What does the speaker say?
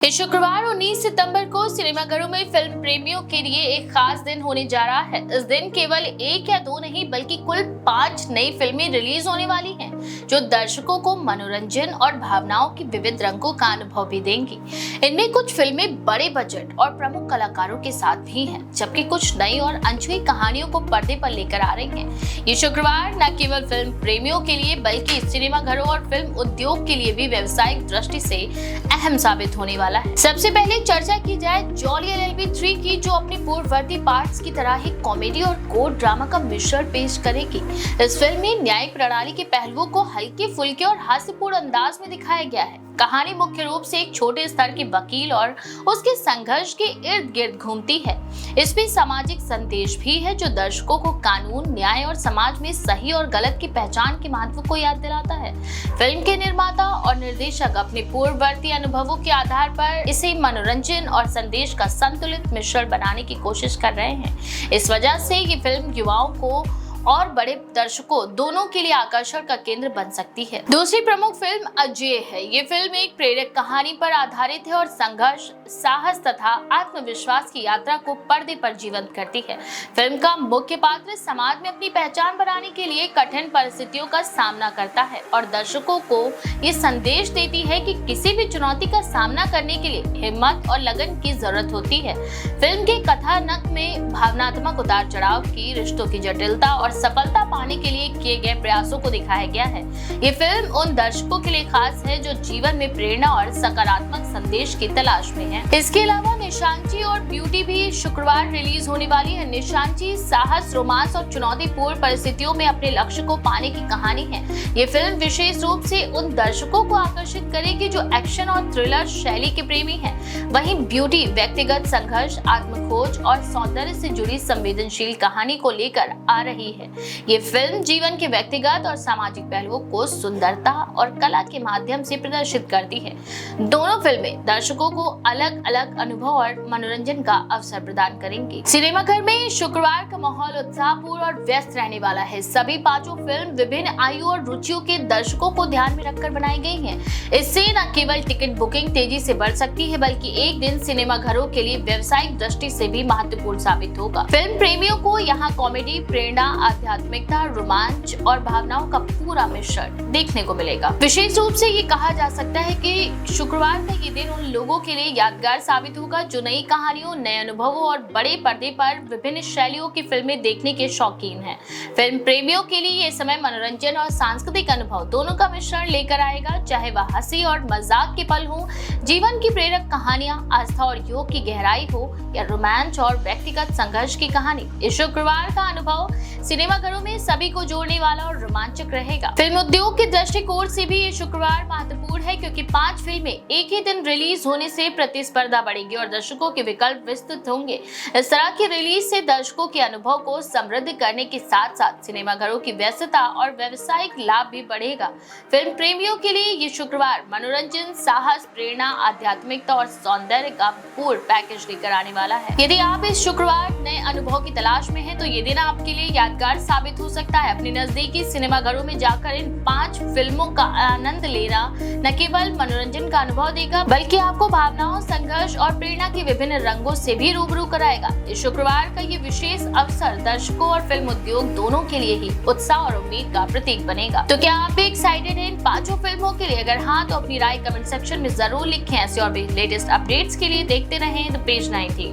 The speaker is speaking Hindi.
इस शुक्रवार 19 सितंबर को सिनेमाघरों में फिल्म प्रेमियों के लिए एक खास दिन होने जा रहा है। इस दिन केवल एक या दो नहीं बल्कि कुल 5 नई फिल्में रिलीज होने वाली हैं, जो दर्शकों को मनोरंजन और भावनाओं के विविध रंगों का अनुभव भी देंगी। इनमें कुछ फिल्में बड़े बजट और प्रमुख कलाकारों के साथ भी हैं, जबकि कुछ नई और अनछुई कहानियों को पर्दे पर लेकर आ रही हैं। ये शुक्रवार न केवल फिल्म प्रेमियों के लिए बल्कि सिनेमाघरों और फिल्म उद्योग के लिए भी व्यावसायिक दृष्टि से अहम साबित होने वाला है। सबसे पहले चर्चा की जाए जॉली एलएलबी 3 की, जो अपनी पूर्ववर्ती पार्ट्स की तरह ही कॉमेडी और कोर्ट ड्रामा का मिश्रण पेश करेगी। इस फिल्म में न्यायिक प्रणाली के पहलुओं को हल्के फुल्के और हास्यपूर्ण अंदाज में दिखाया गया है। कहानी मुख्य रूप से एक छोटे स्तर के वकील और उसके संघर्ष के इर्द गिर्द घूमती है। इसमें सामाजिक संदेश भी है, जो दर्शकों को कानून, न्याय और समाज में सही और गलत की पहचान के महत्व को याद दिलाता है। फिल्म के निर्माता और निर्देशक अपने पूर्ववर्ती अनुभवों के आधार पर इसे मनोरंजन और संदेश का संतुलित मिश्रण बनाने की कोशिश कर रहे हैं। इस वजह से ये फिल्म युवाओं को और बड़े दर्शकों दोनों के लिए आकर्षण का केंद्र बन सकती है। दूसरी प्रमुख फिल्म अजय है। ये फिल्म एक प्रेरक कहानी पर आधारित है और संघर्ष, साहस तथा आत्मविश्वास की यात्रा को पर्दे पर जीवंत करती है। फिल्म का मुख्य पात्र समाज में अपनी पहचान बनाने के लिए कठिन परिस्थितियों का सामना करता है और दर्शकों को ये संदेश देती है कि किसी भी चुनौती का सामना करने के लिए हिम्मत और लगन की जरूरत होती है। फिल्म के कथानक में भावनात्मक उतार चढ़ाव की, रिश्तों की जटिलता और सफलता पाने के लिए किए गए प्रयासों को दिखाया गया है। ये फिल्म उन दर्शकों के लिए खास है जो जीवन में प्रेरणा और सकारात्मक संदेश की तलाश में हैं। इसके अलावा निशांची और ब्यूटी भी शुक्रवार रिलीज होने वाली है। निशांची साहस, रोमांस और चुनौतीपूर्ण परिस्थितियों में अपने लक्ष्य को पाने की कहानी है। ये फिल्म विशेष रूप से उन दर्शकों को आकर्षित करेगी जो एक्शन और थ्रिलर शैली के प्रेमी हैं। वहीं ब्यूटी व्यक्तिगत संघर्ष, आत्मखोज और सौंदर्य से जुड़ी संवेदनशील कहानी को लेकर आ रही है। ये फिल्म जीवन के व्यक्तिगत और सामाजिक पहलुओं को सुंदरता और कला के माध्यम से प्रदर्शित करती है। दोनों फिल्में दर्शकों को अलग अलग अनुभव और मनोरंजन का अवसर प्रदान करेंगी। सिनेमाघर में शुक्रवार का माहौल उत्साहपूर्ण और व्यस्त रहने वाला है। सभी 5 फिल्म विभिन्न आयु और रुचियों के दर्शकों को ध्यान में रखकर बनाई गई हैं। इससे न केवल टिकट बुकिंग तेजी से बढ़ सकती है, बल्कि एक दिन सिनेमाघरों के लिए व्यावसायिक दृष्टि से भी महत्वपूर्ण साबित होगा। फिल्म प्रेमियों को यहाँ कॉमेडी, प्रेरणा, आध्यात्मिकता, रोमांच और भावनाओं का पूरा मिश्रण देखने को मिलेगा। विशेष रूप से ये कहा जा सकता है कि शुक्रवार का ये दिन उन लोगों के लिए यादगार साबित होगा जो नई कहानियों, नए अनुभवों और बड़े पर्दे पर विभिन्न शैलियों की फिल्में देखने के शौकीन हैं। फिल्म प्रेमियों के लिए ये समय मनोरंजन और सांस्कृतिक अनुभव दोनों का मिश्रण लेकर आएगा, चाहे वह हंसी और मजाक के पल हो, जीवन की प्रेरक कहानियां, आस्था और योग की गहराई हो, या रोमांच और व्यक्तिगत संघर्ष की कहानी। इस शुक्रवार का अनुभव सिनेमाघरों में सभी को जोड़ने वाला और रोमांचक रहेगा। फिल्म उद्योग के दृष्टिकोण से भी ये शुक्रवार महत्वपूर्ण है, क्योंकि 5 फिल्में एक ही दिन रिलीज होने से प्रतिस्पर्धा बढ़ेगी और दर्शकों के विकल्प विस्तृत होंगे। इस तरह की रिलीज से दर्शकों के अनुभव को समृद्ध करने के साथ साथ सिनेमाघरों की व्यस्तता और व्यावसायिक लाभ भी बढ़ेगा। फिल्म प्रेमियों के लिए ये शुक्रवार मनोरंजन, साहस, प्रेरणा, आध्यात्मिकता और सौंदर्य का पूर्ण पैकेज लेकर आने वाला है। यदि आप इस शुक्रवार नए अनुभव की तलाश में हैं, तो ये दिन आपके लिए यादगार साबित हो सकता है। अपने नजदीकी सिनेमाघरों में जाकर इन 5 फिल्मों का आनंद लेना न केवल मनोरंजन का अनुभव देगा, बल्कि आपको भावनाओं, संघर्ष और प्रेरणा के विभिन्न रंगों से भी रूबरू कराएगा। इस शुक्रवार का ये विशेष अवसर दर्शकों और फिल्म उद्योग दोनों के लिए ही उत्साह और उम्मीद का प्रतीक बनेगा। तो क्या आप भी एक्साइटेड हैं इन 5 फिल्मों के लिए? अगर हाँ, तो अपनी राय कमेंट सेक्शन में जरूर लिखें। ऐसे और भी लेटेस्ट अपडेट्स के लिए देखते रहें द पेज 19।